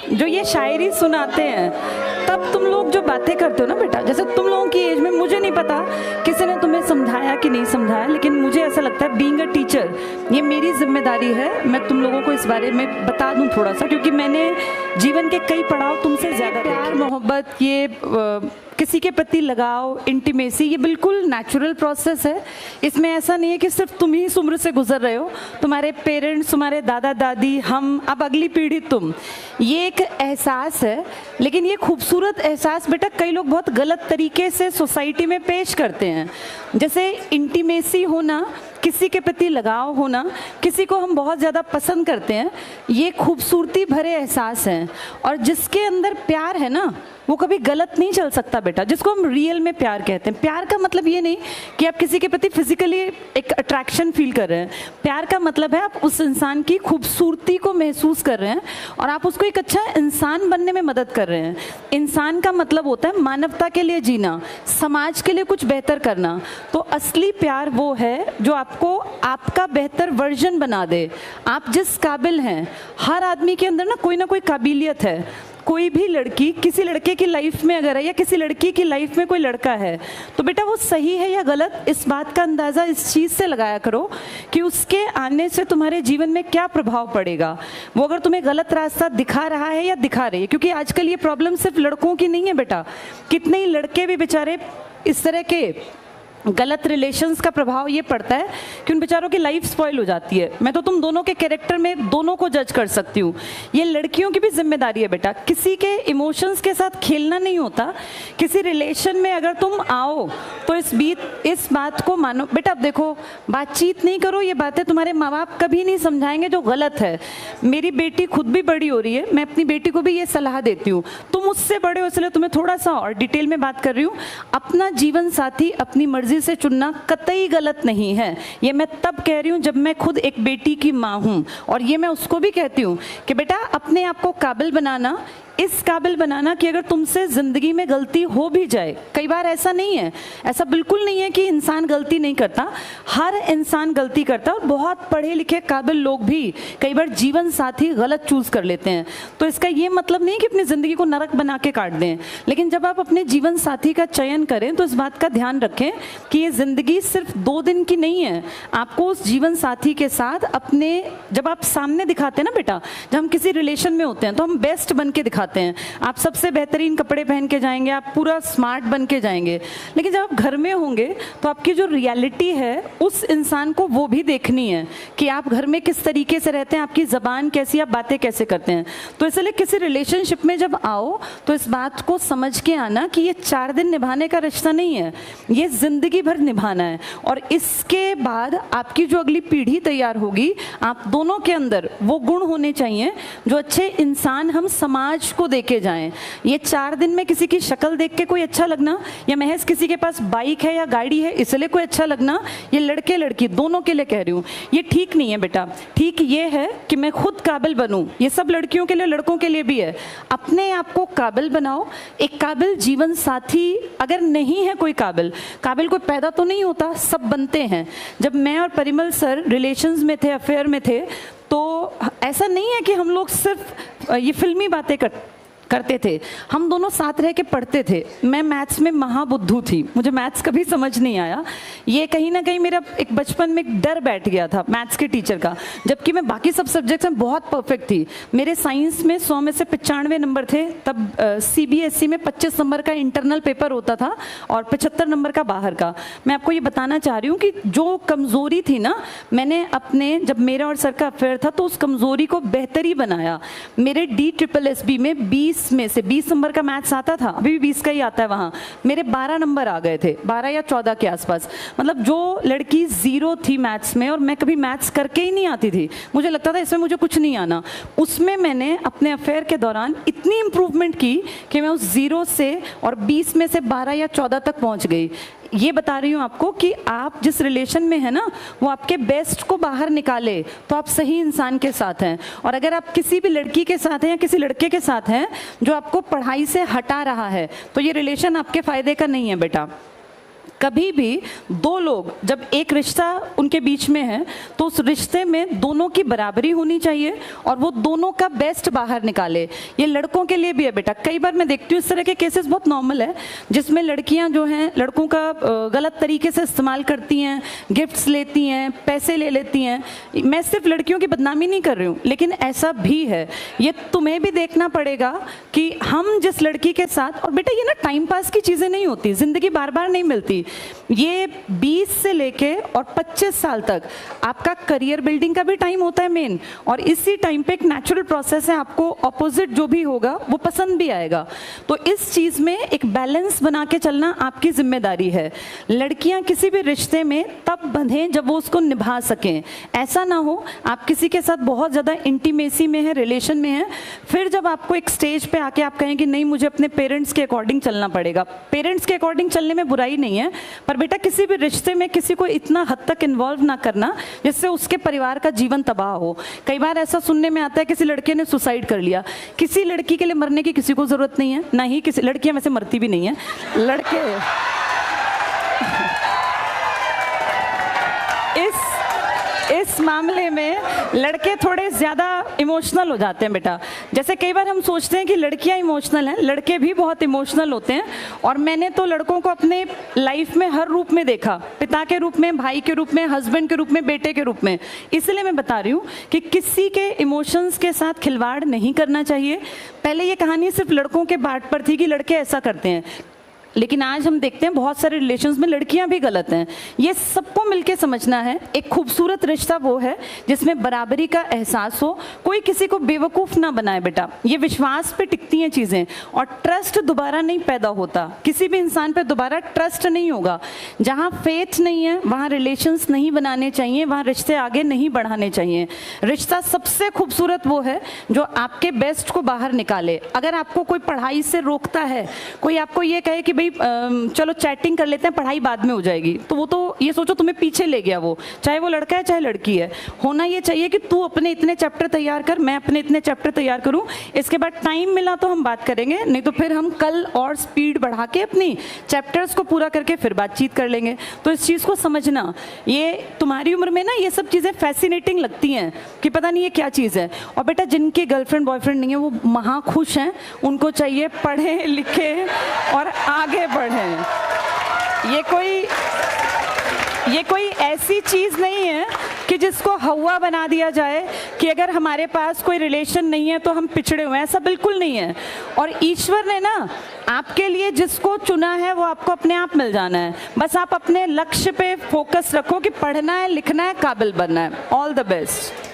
जो ये शायरी सुनाते हैं, तब तुम लोग जो बातें करते हो ना बेटा, जैसे तुम लोगों की एज में, मुझे नहीं पता किसी ने तुम्हें समझाया कि नहीं समझाया, लेकिन मुझे ऐसा लगता है बीइंग अ टीचर ये मेरी जिम्मेदारी है, मैं तुम लोगों को इस बारे में बता दूं थोड़ा सा, क्योंकि मैंने जीवन के कई पड़ाव तुमसे ज़्यादा, प्यार मोहब्बत, ये किसी के प्रति लगाव, इंटीमेसी, ये बिल्कुल नेचुरल प्रोसेस है। इसमें ऐसा नहीं है कि सिर्फ तुम ही इस उम्र से गुजर रहे हो, तुम्हारे पेरेंट्स, तुम्हारे दादा दादी, हम, अब अगली पीढ़ी तुम, ये एक एहसास है। लेकिन ये खूबसूरत एहसास बेटा कई लोग बहुत गलत तरीके से सोसाइटी में पेश करते हैं। जैसे इंटीमेसी होना, किसी के प्रति लगाव होना, किसी को हम बहुत ज़्यादा पसंद करते हैं, ये खूबसूरती भरे एहसास हैं। और जिसके अंदर प्यार है ना, वो कभी गलत नहीं चल सकता बेटा, जिसको हम रियल में प्यार कहते हैं। प्यार का मतलब ये नहीं कि आप किसी के प्रति फिजिकली एक अट्रैक्शन फील कर रहे हैं। प्यार का मतलब है आप उस इंसान की खूबसूरती को महसूस कर रहे हैं और आप उसको एक अच्छा इंसान बनने में मदद कर रहे हैं। इंसान का मतलब होता है मानवता के लिए जीना, समाज के लिए कुछ बेहतर करना। तो असली प्यार वो है जो आपको आपका बेहतर वर्जन बना दे। आप जिस काबिल हैं, हर आदमी के अंदर ना कोई काबिलियत है। कोई भी लड़की किसी लड़के की लाइफ में अगर है, या किसी लड़की की लाइफ में कोई लड़का है, तो बेटा वो सही है या गलत, इस बात का अंदाज़ा इस चीज़ से लगाया करो कि उसके आने से तुम्हारे जीवन में क्या प्रभाव पड़ेगा। वो अगर तुम्हें गलत रास्ता दिखा रहा है या दिखा रही है, क्योंकि आजकल ये प्रॉब्लम सिर्फ लड़कों की नहीं है बेटा, कितने ही लड़के भी बेचारे इस तरह के गलत रिलेशंस का प्रभाव ये पड़ता है कि उन बेचारों की लाइफ स्पॉइल हो जाती है। मैं तो तुम दोनों के कैरेक्टर में दोनों को जज कर सकती हूँ। ये लड़कियों की भी जिम्मेदारी है बेटा, किसी के इमोशंस के साथ खेलना नहीं होता। किसी रिलेशन में अगर तुम आओ तो इस बात को मानो बेटा। अब देखो, बातचीत नहीं करो, ये बातें तुम्हारे माँ बाप कभी नहीं समझाएंगे जो गलत है। मेरी बेटी खुद भी बड़ी हो रही है, मैं अपनी बेटी को भी ये सलाह देती हूँ। तुम उससे बड़े हो इसलिए तुम्हें थोड़ा सा और डिटेल में बात कर रही हूँ। अपना जीवन साथी अपनी मर्जी से चुनना कतई गलत नहीं है। ये मैं तब कह रही हूँ जब मैं खुद एक बेटी की माँ हूँ, और ये मैं उसको भी कहती हूँ कि बेटा अपने आप को काबिल बनाना, इस काबिल बनाना कि अगर तुमसे ज़िंदगी में गलती हो भी जाए, कई बार ऐसा नहीं है, ऐसा बिल्कुल नहीं है कि इंसान गलती नहीं करता, हर इंसान गलती करता है। और बहुत पढ़े लिखे काबिल लोग भी कई बार जीवन साथी गलत चूज़ कर लेते हैं। तो इसका ये मतलब नहीं कि अपनी ज़िंदगी को नरक बना के काट दें, लेकिन जब आप अपने जीवन साथी का चयन करें तो इस बात का ध्यान रखें कि ये ज़िंदगी सिर्फ 2 दिन की नहीं है। आपको उस जीवन साथी के साथ अपने, जब आप सामने दिखाते हैं ना बेटा, जब हम किसी रिलेशन में होते हैं तो हम बेस्ट बन के दिखाते हैं। आप सबसे बेहतरीन कपड़े पहन के जाएंगे, आप पूरा स्मार्ट बन के जाएंगे, लेकिन जब आप घर में होंगे तो आपकी जो रियलिटी है उस इंसान को वो भी देखनी है कि आप घर में किस तरीके से रहते हैं, आपकी ज़बान कैसी, आप बातें कैसे करते हैं। तो इसलिए किसी रिलेशनशिप में जब आओ तो इस बात को समझ के आना कि ये 4 दिन निभाने का रिश्ता नहीं है, ये ज़िंदगी भर निभाना है। और इसके बाद आपकी जो अगली पीढ़ी तैयार होगी, आप दोनों के अंदर वो गुण होने चाहिए जो अच्छे इंसान हम समाज को देके जाएं। ये 4 दिन में किसी की शक्ल देख के कोई अच्छा लगना, या महज किसी के पास बाइक है या गाड़ी है इसलिए कोई अच्छा लगना, ये लड़के लड़की दोनों के लिए कह रही हूँ, ये ठीक नहीं है बेटा। ठीक ये है कि मैं खुद काबिल बनूं, ये सब लड़कियों के लिए लड़कों के लिए भी है। अपने आप को काबिल बनाओ। एक काबिल जीवन साथी अगर नहीं है, कोई काबिल कोई पैदा तो नहीं होता, सब बनते हैं। जब मैं और परिमल सर रिलेशंस में थे, अफेयर में थे, तो ऐसा नहीं है कि हम लोग सिर्फ ये फिल्मी बातें करते थे, हम दोनों साथ रह के पढ़ते थे। मैं मैथ्स में महाबुद्धू थी, मुझे मैथ्स कभी समझ नहीं आया। ये कहीं ना कहीं मेरा एक बचपन में एक डर बैठ गया था मैथ्स के टीचर का, जबकि मैं बाकी सब सब्जेक्ट्स में बहुत परफेक्ट थी। मेरे साइंस में 100 में से 95 नंबर थे। तब CBSE में 25 नंबर का इंटरनल पेपर होता था और 75 नंबर का बाहर का। मैं आपको ये बताना चाह रही हूँ कि जो कमज़ोरी थी ना, मैंने अपने, जब मेरा और सर का अफेयर था तो उस कमज़ोरी को बेहतरी बनाया। मेरे DSSB में 20 में से 20 नंबर का मैथ्स आता था, अभी भी 20 का ही आता है वहाँ, मेरे 12 नंबर आ गए थे, 12 या 14 के आसपास। मतलब जो लड़की 0 थी मैथ्स में, और मैं कभी मैथ्स करके ही नहीं आती थी, मुझे लगता था इसमें मुझे कुछ नहीं आना, उसमें मैंने अपने अफेयर के दौरान इतनी इम्प्रूवमेंट की कि मैं उस 0 से और 20 में से 12 या 14 तक पहुँच गई। ये बता रही हूँ आपको कि आप जिस रिलेशन में है ना, वो आपके बेस्ट को बाहर निकाले तो आप सही इंसान के साथ हैं। और अगर आप किसी भी लड़की के साथ हैं या किसी लड़के के साथ हैं जो आपको पढ़ाई से हटा रहा है, तो ये रिलेशन आपके फ़ायदे का नहीं है बेटा। कभी भी दो लोग जब एक रिश्ता उनके बीच में है तो उस रिश्ते में दोनों की बराबरी होनी चाहिए और वो दोनों का बेस्ट बाहर निकाले। ये लड़कों के लिए भी है बेटा। कई बार मैं देखती हूँ इस तरह के केसेस बहुत नॉर्मल है जिसमें लड़कियां जो हैं लड़कों का गलत तरीके से इस्तेमाल करती हैं, गिफ्ट्स लेती हैं, पैसे ले लेती हैं। मैं सिर्फ लड़कियों की बदनामी नहीं कर रही हूँ, लेकिन ऐसा भी है। ये तुम्हें भी देखना पड़ेगा कि हम जिस लड़की के साथ, और बेटा ये ना टाइम पास की चीज़ें नहीं होती, ज़िंदगी बार बार नहीं मिलती। ये 20 से लेके और 25 साल तक आपका करियर बिल्डिंग का भी टाइम होता है मेन, और इसी टाइम पे एक नेचुरल प्रोसेस है, आपको ऑपोजिट जो भी होगा वो पसंद भी आएगा। तो इस चीज़ में एक बैलेंस बना के चलना आपकी जिम्मेदारी है। लड़कियां किसी भी रिश्ते में तब बंधें जब वो उसको निभा सकें। ऐसा ना हो आप किसी के साथ बहुत ज़्यादा इंटीमेसी में है, रिलेशन में है, फिर जब आपको एक स्टेज पे आके आप कहें कि नहीं मुझे अपने पेरेंट्स के अकॉर्डिंग चलना पड़ेगा। पेरेंट्स के अकॉर्डिंग चलने में बुराई नहीं है, पर बेटा किसी भी रिश्ते में किसी को इतना हद तक इन्वॉल्व ना करना जिससे उसके परिवार का जीवन तबाह हो। कई बार ऐसा सुनने में आता है किसी लड़के ने सुसाइड कर लिया। किसी लड़की के लिए मरने की किसी को जरूरत नहीं है, ना ही किसी, लड़कियां वैसे मरती भी नहीं है, लड़के इस मामले में लड़के थोड़े ज़्यादा इमोशनल हो जाते हैं बेटा। जैसे कई बार हम सोचते हैं कि लड़कियां इमोशनल हैं, लड़के भी बहुत इमोशनल होते हैं। और मैंने तो लड़कों को अपने लाइफ में हर रूप में देखा, पिता के रूप में, भाई के रूप में, हस्बैंड के रूप में, बेटे के रूप में। इसलिए मैं बता रही हूँ कि किसी के इमोशंस के साथ खिलवाड़ नहीं करना चाहिए। पहले ये कहानी सिर्फ लड़कों के बाट पर थी कि लड़के ऐसा करते हैं, लेकिन आज हम देखते हैं बहुत सारे रिलेशंस में लड़कियां भी गलत हैं। ये सबको मिलके समझना है। एक खूबसूरत रिश्ता वो है जिसमें बराबरी का एहसास हो, कोई किसी को बेवकूफ़ ना बनाए बेटा। ये विश्वास पे टिकती हैं चीज़ें, और ट्रस्ट दोबारा नहीं पैदा होता। किसी भी इंसान पे दोबारा ट्रस्ट नहीं होगा। जहाँ फेथ नहीं है वहाँ रिलेशंस नहीं बनाने चाहिए, वहाँ रिश्ते आगे नहीं बढ़ाने चाहिए। रिश्ता सबसे खूबसूरत वो है जो आपके बेस्ट को बाहर निकाले। अगर आपको कोई पढ़ाई से रोकता है, कोई आपको ये कहे कि चलो चैटिंग कर लेते हैं, पढ़ाई बाद में हो जाएगी, तो वो तो ये सोचो तुम्हें पीछे ले गया वो, चाहे वो लड़का है चाहे लड़की है। होना ये चाहिए कि तू अपने इतने चैप्टर तैयार कर, मैं अपने इतने चैप्टर तैयार करूं, इसके बाद टाइम मिला तो हम बात करेंगे, नहीं तो फिर हम कल और स्पीड बढ़ा के अपनी चैप्टर्स को पूरा करके फिर बातचीत कर लेंगे। तो इस चीज़ को समझना, ये तुम्हारी उम्र में ना ये सब चीज़ें फैसिनेटिंग लगती हैं कि पता नहीं ये क्या चीज़ है। और बेटा जिनके गर्लफ्रेंड बॉयफ्रेंड नहीं है वो महा खुश हैं, उनको चाहिए पढ़े लिखे और आगे बढ़ें। ये कोई ऐसी चीज़ नहीं है कि जिसको हवा बना दिया जाए कि अगर हमारे पास कोई रिलेशन नहीं है तो हम पिछड़े हुए हैं, ऐसा बिल्कुल नहीं है। और ईश्वर ने ना आपके लिए जिसको चुना है वो आपको अपने आप मिल जाना है। बस आप अपने लक्ष्य पे फोकस रखो कि पढ़ना है, लिखना है, काबिल बनना है। All the best.